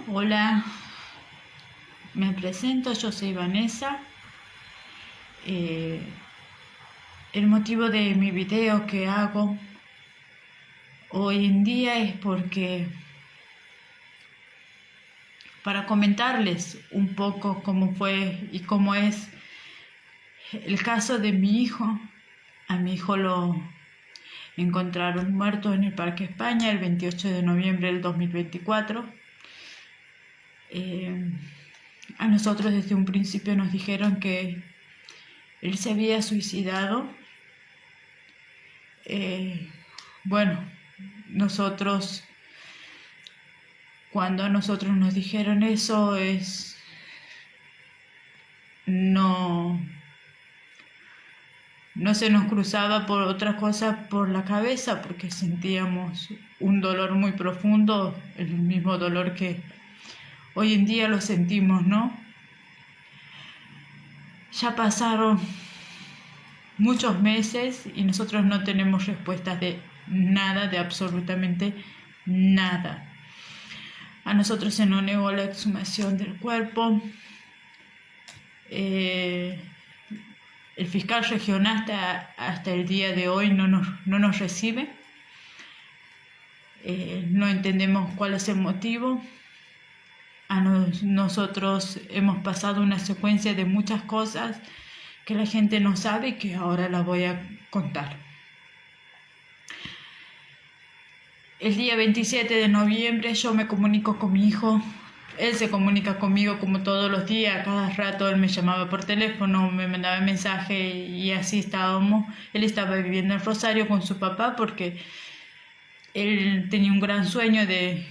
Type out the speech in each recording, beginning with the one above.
Hola, me presento, yo soy Vanessa. Eh, el motivo de mi video que hago hoy en día es porque para comentarles un poco cómo fue y cómo es el caso de mi hijo. A mi hijo lo encontraron muerto en el Parque España el 28 de noviembre del 2024. A nosotros desde un principio nos dijeron que él se había suicidado. Bueno, nosotros, cuando a nosotros nos dijeron eso, no, no se nos cruzaba por otra cosa por la cabeza, porque sentíamos un dolor muy profundo, el mismo dolor que hoy en día lo sentimos, ¿no? Ya pasaron muchos meses y nosotros no tenemos respuestas de nada, de absolutamente nada. A nosotros se nos negó la exhumación del cuerpo. El fiscal regional hasta el día de hoy no nos recibe. No entendemos cuál es el motivo. Nosotros hemos pasado una secuencia de muchas cosas que la gente no sabe y que ahora las voy a contar. El día 27 de noviembre yo me comunico con mi hijo. Él se comunica conmigo como todos los días, cada rato él me llamaba por teléfono, me mandaba mensaje y así estábamos. Él estaba viviendo en Rosario con su papá porque él tenía un gran sueño de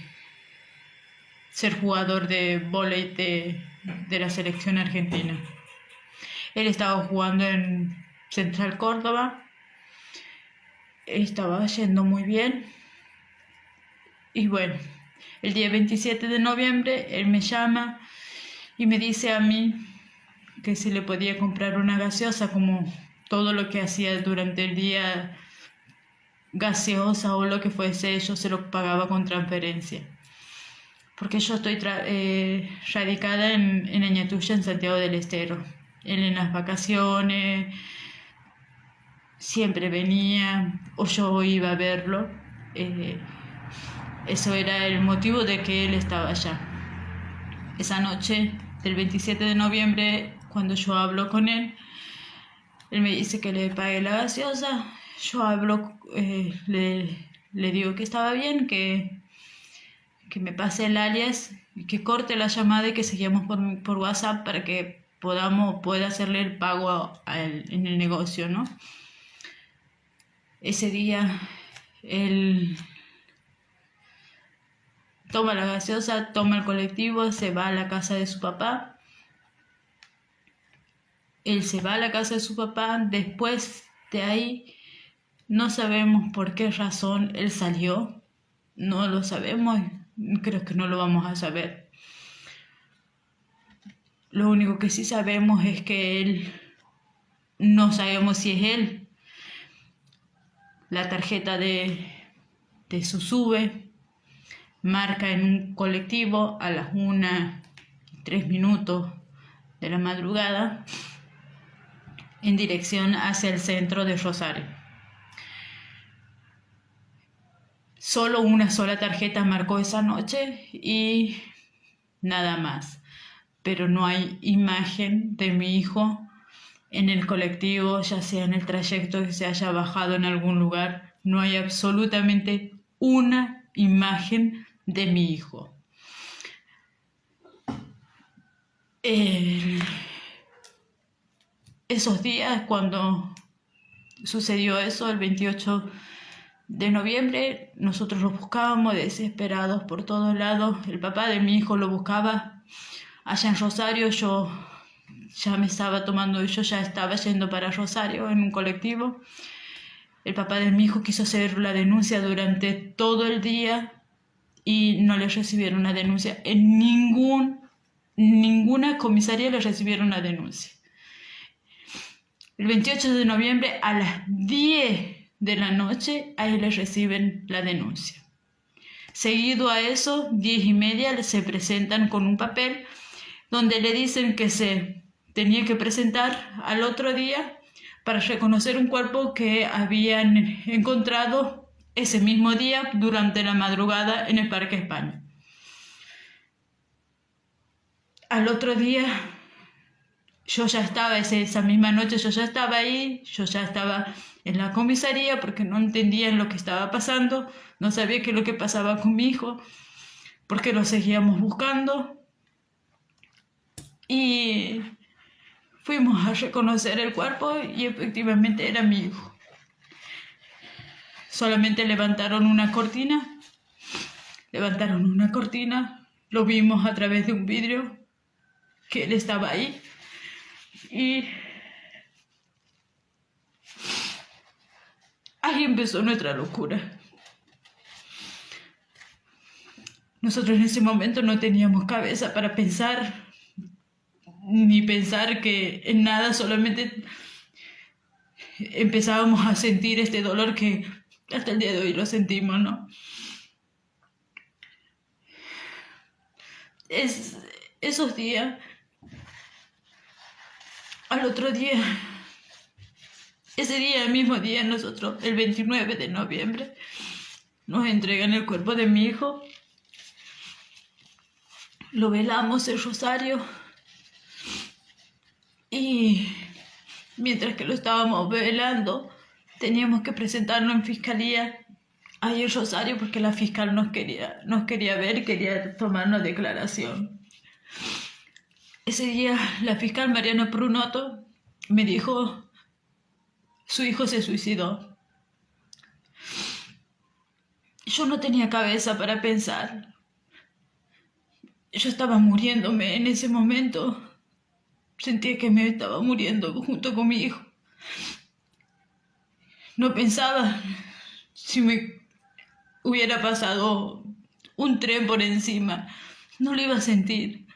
ser jugador de vóley de la selección argentina. Él estaba jugando en Central Córdoba, estaba yendo muy bien y bueno, el día 27 de noviembre él me llama y me dice a mí que si le podía comprar una gaseosa, como todo lo que hacía durante el día, gaseosa o lo que fuese, yo se lo pagaba con transferencia. Porque yo estoy radicada en Añatuya, en Santiago del Estero. Él en las vacaciones siempre venía o yo iba a verlo. Eso era el motivo de que él estaba allá. Esa noche del 27 de noviembre, cuando yo hablo con él me dice que le pague la gaseosa. Yo hablo, le digo que estaba bien, que me pase el alias, que corte la llamada y que seguimos por WhatsApp para que pueda hacerle el pago en el negocio, ¿no? Ese día él toma la gaseosa, toma el colectivo, se va a la casa de su papá. Él se va a la casa de su papá. Después de ahí no sabemos por qué razón él salió. No lo sabemos, creo que no lo vamos a saber. Lo único que sí sabemos es que él, no sabemos si es él. La tarjeta de su SUBE marca en un colectivo a las 1:03 de la madrugada en dirección hacia el centro de Rosario. Solo una sola tarjeta marcó esa noche y nada más. Pero no hay imagen de mi hijo en el colectivo, ya sea en el trayecto que se haya bajado en algún lugar. No hay absolutamente una imagen de mi hijo. Esos días, cuando sucedió eso, el 28 de noviembre, nosotros lo buscábamos desesperados por todos lados. El papá de mi hijo lo buscaba allá en Rosario. Yo ya estaba yendo para Rosario en un colectivo. El papá de mi hijo quiso hacer la denuncia durante todo el día y no le recibieron la denuncia. En ninguna comisaría le recibieron la denuncia. El 28 de noviembre a las 10 de la noche a él le reciben la denuncia. Seguido a eso, 10:30, se presentan con un papel donde le dicen que se tenía que presentar al otro día para reconocer un cuerpo que habían encontrado ese mismo día durante la madrugada en el Parque España. Al otro día, yo ya estaba, esa misma noche yo ya estaba ahí, yo ya estaba en la comisaría porque no entendía lo que estaba pasando, no sabía qué es lo que pasaba con mi hijo, porque lo seguíamos buscando. Y fuimos a reconocer el cuerpo y efectivamente era mi hijo. Solamente levantaron una cortina, lo vimos a través de un vidrio que él estaba ahí y ahí empezó nuestra locura. Nosotros en ese momento no teníamos cabeza para pensar, ni pensar que en nada, solamente empezábamos a sentir este dolor que hasta el día de hoy lo sentimos, ¿no? Esos días, al otro día, ese día, el mismo día, nosotros, el 29 de noviembre, nos entregan el cuerpo de mi hijo, lo velamos el rosario y mientras que lo estábamos velando, teníamos que presentarlo en fiscalía ahí el rosario porque la fiscal nos quería ver, quería tomarnos declaración. Ese día la fiscal Mariana Prunoto me dijo, su hijo se suicidó. Yo no tenía cabeza para pensar. Yo estaba muriéndome en ese momento. Sentía que me estaba muriendo junto con mi hijo. No pensaba si me hubiera pasado un tren por encima. No lo iba a sentir.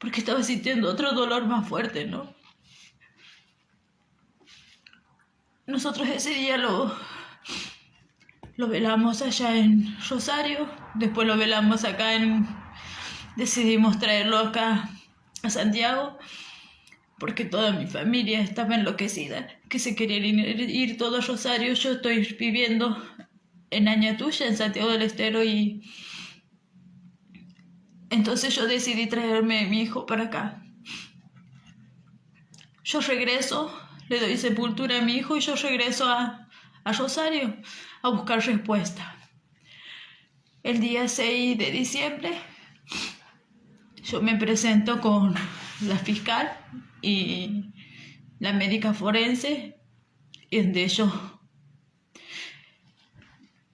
Porque estaba sintiendo otro dolor más fuerte, ¿no? Nosotros ese día lo velamos allá en Rosario. Después lo velamos acá decidimos traerlo acá a Santiago porque toda mi familia estaba enloquecida, que se querían ir todos a Rosario. Yo estoy viviendo en Añatuya, en Santiago del Estero, y entonces yo decidí traerme a mi hijo para acá. Yo regreso, le doy sepultura a mi hijo y yo regreso a Rosario a buscar respuesta. El día 6 de diciembre yo me presento con la fiscal y la médica forense, y donde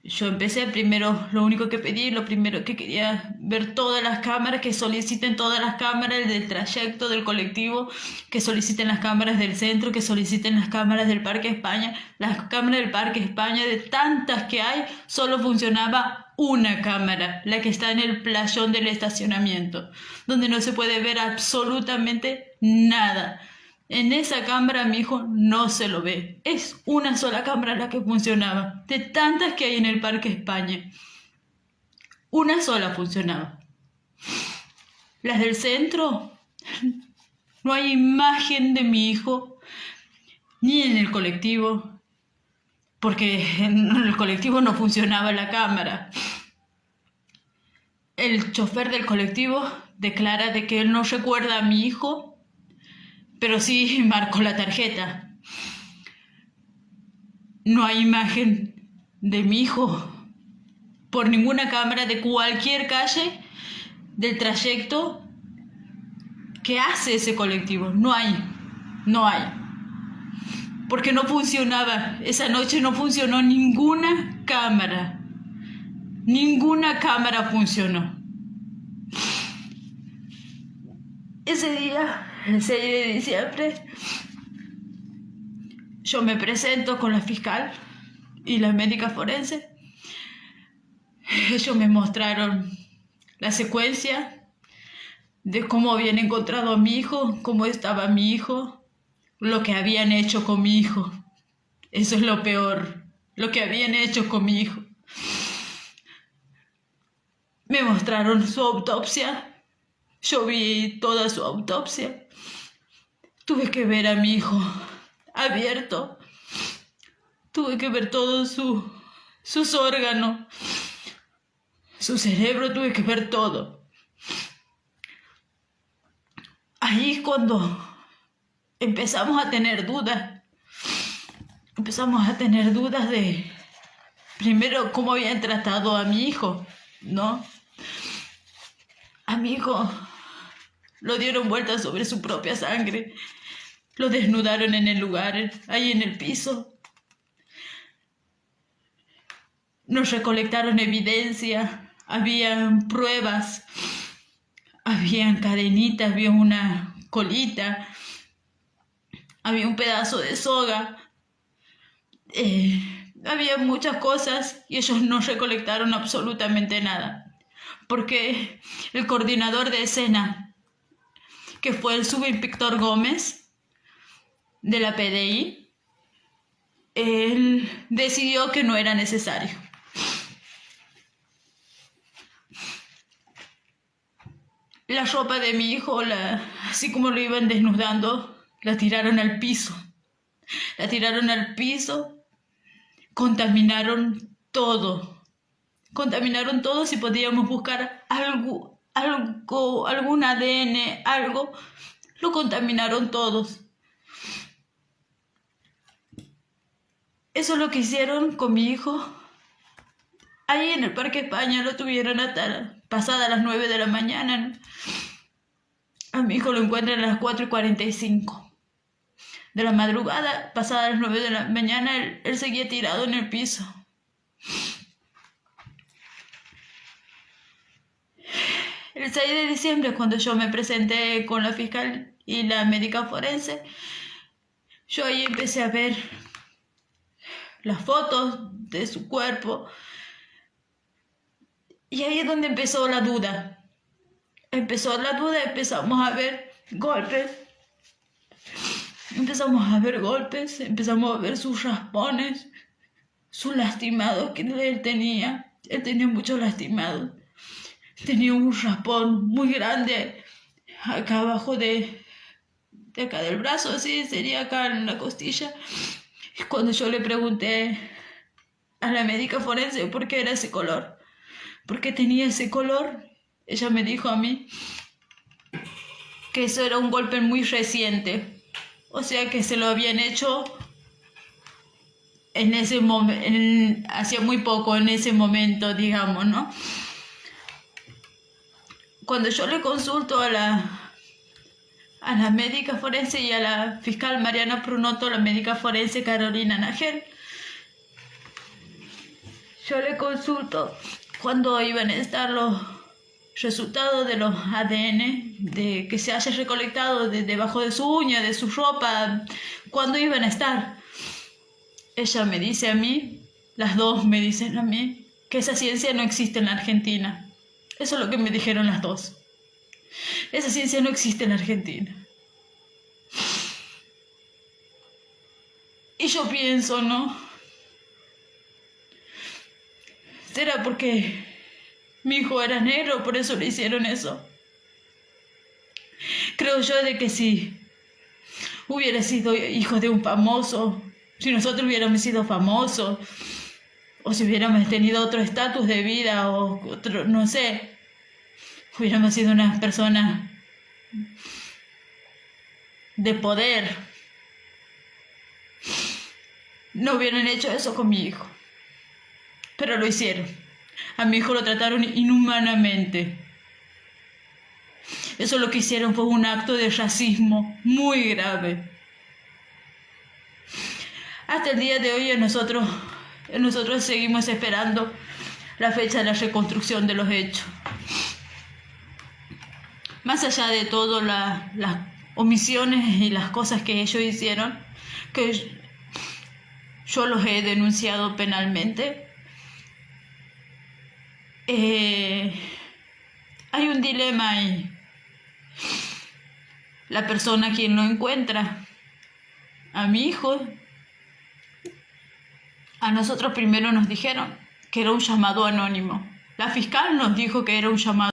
yo empecé primero, lo único que pedí, lo primero que quería ver todas las cámaras, que soliciten todas las cámaras del trayecto del colectivo, que soliciten las cámaras del centro, que soliciten las cámaras del Parque España. Las cámaras del Parque España, de tantas que hay, solo funcionaba una cámara, la que está en el playón del estacionamiento, donde no se puede ver absolutamente nada. En esa cámara mi hijo no se lo ve. Es una sola cámara la que funcionaba. De tantas que hay en el Parque España, una sola funcionaba. Las del centro, no hay imagen de mi hijo, ni en el colectivo, porque en el colectivo no funcionaba la cámara. El chofer del colectivo declara de que él no recuerda a mi hijo, pero sí marcó la tarjeta. No hay imagen de mi hijo por ninguna cámara de cualquier calle del trayecto que hace ese colectivo. No hay. Porque no funcionaba. Esa noche no funcionó ninguna cámara. Ninguna cámara funcionó. Ese día, el 6 de diciembre, yo me presento con la fiscal y la médica forense. Ellos me mostraron la secuencia de cómo habían encontrado a mi hijo, cómo estaba mi hijo, lo que habían hecho con mi hijo. Eso es lo peor, lo que habían hecho con mi hijo. Me mostraron su autopsia. Yo vi toda su autopsia. Tuve que ver a mi hijo abierto. Tuve que ver todos sus órganos. Su cerebro, tuve que ver todo. Ahí es cuando empezamos a tener dudas. Empezamos a tener dudas de, primero, cómo habían tratado a mi hijo, ¿no? A mi hijo lo dieron vueltas sobre su propia sangre. Lo desnudaron en el lugar, ahí en el piso. Nos recolectaron evidencia, habían pruebas, habían cadenitas, había una colita, había un pedazo de soga, había muchas cosas y ellos no recolectaron absolutamente nada. Porque el coordinador de escena, que fue el subinspector Gómez de la PDI, él decidió que no era necesario. La ropa de mi hijo, así como lo iban desnudando, la tiraron al piso. La tiraron al piso, contaminaron todo. Contaminaron todo. Si podíamos buscar algún ADN, algo, lo contaminaron todos. Eso es lo que hicieron con mi hijo. Ahí en el Parque España lo tuvieron hasta pasadas las 9 de la mañana, ¿no? A mi hijo lo encuentran a las 4:45 de la madrugada. Pasadas las 9 de la mañana, él seguía tirado en el piso. El 6 de diciembre, cuando yo me presenté con la fiscal y la médica forense, yo ahí empecé a ver las fotos de su cuerpo. Y ahí es donde empezó la duda. Empezamos a ver golpes. Empezamos a ver sus raspones, sus lastimados que él tenía. Él tenía muchos lastimados. Tenía un raspón muy grande acá abajo de acá del brazo, así sería acá en la costilla. Y cuando yo le pregunté a la médica forense por qué era ese color, por qué tenía ese color, ella me dijo a mí que eso era un golpe muy reciente, o sea que se lo habían hecho en ese momento, hacía muy poco, en ese momento, digamos, ¿no? Cuando yo le consulto a la médica forense y a la fiscal Mariana Prunoto, la médica forense Carolina Nagel, yo le consulto cuándo iban a estar los resultados de los ADN de que se haya recolectado debajo de su uña, de su ropa, cuándo iban a estar. Ella me dice a mí, las dos me dicen a mí, que esa ciencia no existe en la Argentina. Eso es lo que me dijeron las dos. Esa ciencia no existe en la Argentina. Y yo pienso, ¿no? ¿Será porque mi hijo era negro, por eso le hicieron eso? Creo yo de que si hubiera sido hijo de un famoso, si nosotros hubiéramos sido famosos, o si hubiéramos tenido otro estatus de vida, o otro, no sé, hubiéramos sido unas personas de poder, no hubieran hecho eso con mi hijo. Pero lo hicieron. A mi hijo lo trataron inhumanamente. Eso lo que hicieron fue un acto de racismo muy grave. Hasta el día de hoy nosotros seguimos esperando la fecha de la reconstrucción de los hechos. Más allá de todo las omisiones y las cosas que ellos hicieron, que yo los he denunciado penalmente, hay un dilema ahí. La persona quien lo encuentra, a mi hijo, a nosotros primero nos dijeron que era un llamado anónimo. La fiscal nos dijo que era un llamado